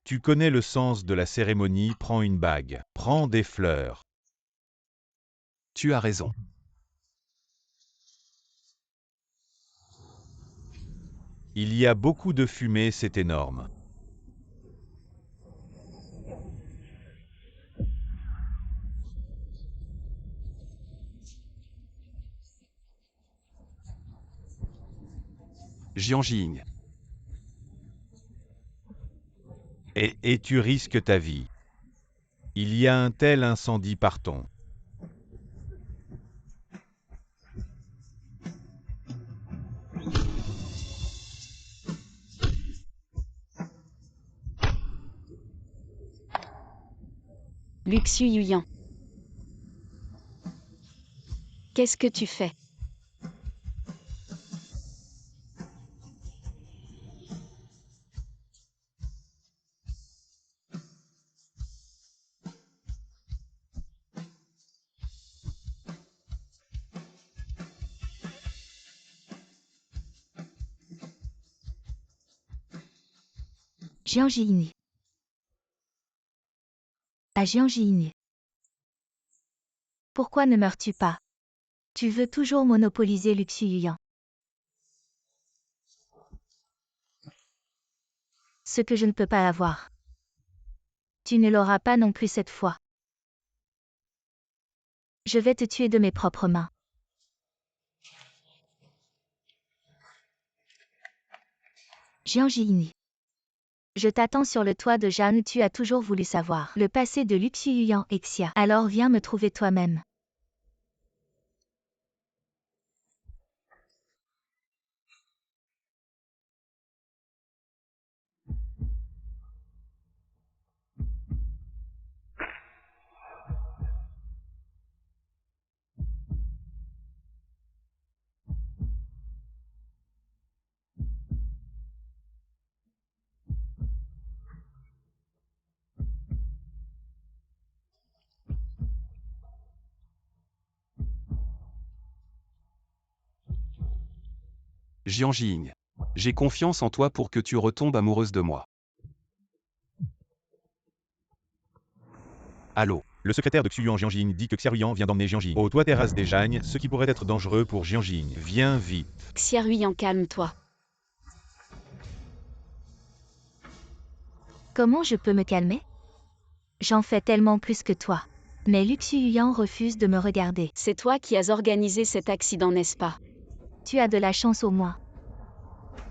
Tu connais le sens de la cérémonie, prends une bague, prends des fleurs. Tu as raison. Il y a beaucoup de fumée, c'est énorme. Jiang Jing. Et tu risques ta vie. Il y a un tel incendie, partons. Luxu Yuyan. Qu'est-ce que tu fais? Jiangji. À Jiangji. Pourquoi ne meurs-tu pas? Tu veux toujours monopoliser Luxu Yuyan. Ce que je ne peux pas avoir. Tu ne l'auras pas non plus cette fois. Je vais te tuer de mes propres mains. Jiangji. Je t'attends sur le toit de Jeanne, tu as toujours voulu savoir le passé de Luxu Yuyan et Xia. Alors viens me trouver toi-même. Jiang Jing. J'ai confiance en toi pour que tu retombes amoureuse de moi. Allô. Le secrétaire de Xuyuan Jianjing dit que Xiaoyan vient d'emmener Jianjing au toit terrasse des Jagnes, ce qui pourrait être dangereux pour Jianjing. Viens vite. Xia Yuyan, calme-toi. Comment je peux me calmer? J'en fais tellement plus que toi. Mais Luxu Yuyan refuse de me regarder. C'est toi qui as organisé cet accident, n'est-ce pas? Tu as de la chance au moins.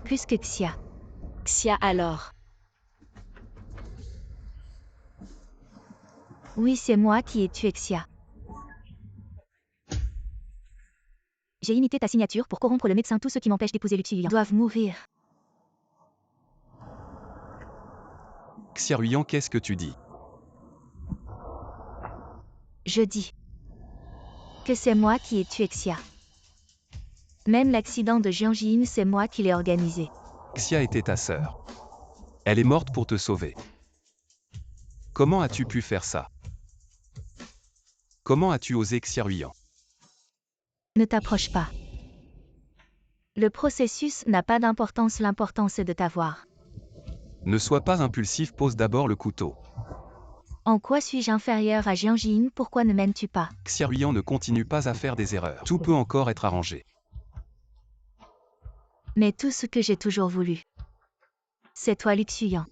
Plus que Xia. Xia alors. Oui, c'est moi qui ai tué Xia. J'ai imité ta signature pour corrompre le médecin. Tous ceux qui m'empêchent d'épouser Luxu Yuyan doivent mourir. Xiaoyan, qu'est-ce que tu dis? Je dis que c'est moi qui ai tué Xia. Même l'accident de Jianjin, c'est moi qui l'ai organisé. Xia était ta sœur. Elle est morte pour te sauver. Comment as-tu pu faire ça? Comment as-tu osé, Xiaoyan? Ne t'approche pas. Le processus n'a pas d'importance, l'important c'est de t'avoir. Ne sois pas impulsif, pose d'abord le couteau. En quoi suis-je inférieur à Jianjin? Pourquoi ne m'aimes-tu pas? Xiaoyan, ne continue pas à faire des erreurs. Tout peut encore être arrangé. Mais tout ce que j'ai toujours voulu, c'est toi, Luxu Yuyan.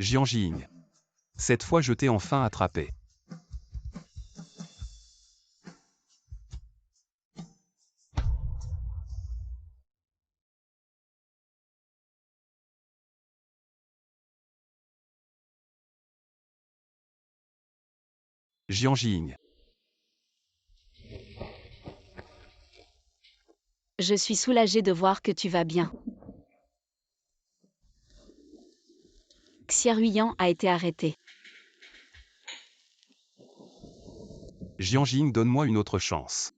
Jiang Jing. Cette fois je t'ai enfin attrapé. Jiang Jing. Je suis soulagée de voir que tu vas bien. Xia Yuyan a été arrêté. Jiang Jing, donne-moi une autre chance.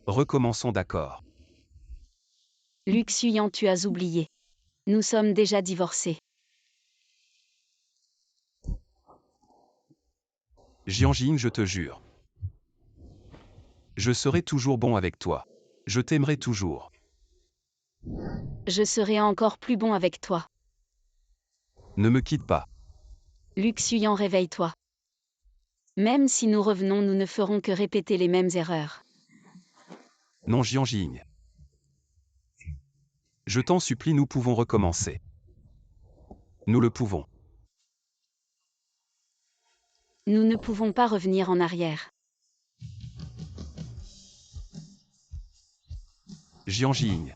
Recommençons d'accord. Luxuyan, tu as oublié. Nous sommes déjà divorcés. Jianjing, je te jure. Je serai toujours bon avec toi. Je t'aimerai toujours. Je serai encore plus bon avec toi. Ne me quitte pas. Luxuyan, réveille-toi. Même si nous revenons, nous ne ferons que répéter les mêmes erreurs. Non, Jianjing. Je t'en supplie, nous pouvons recommencer. Nous le pouvons. Nous ne pouvons pas revenir en arrière. Jianjing.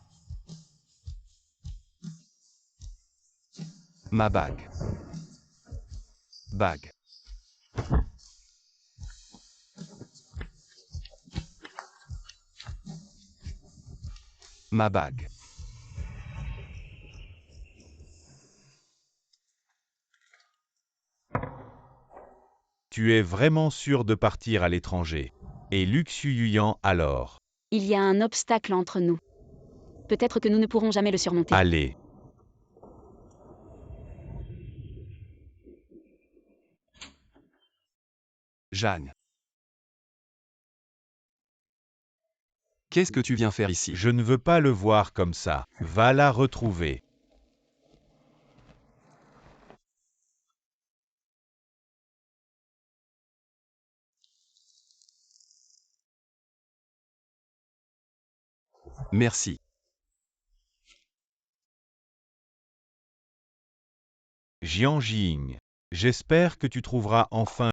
Ma bague. Bague. Ma bague. Tu es vraiment sûr de partir à l'étranger. Et Luxuyan alors. Il y a un obstacle entre nous. Peut-être que nous ne pourrons jamais le surmonter. Allez. Jeanne. Qu'est-ce que tu viens faire ici? Je ne veux pas le voir comme ça. Va la retrouver. Merci. Jianjing. J'espère que tu trouveras enfin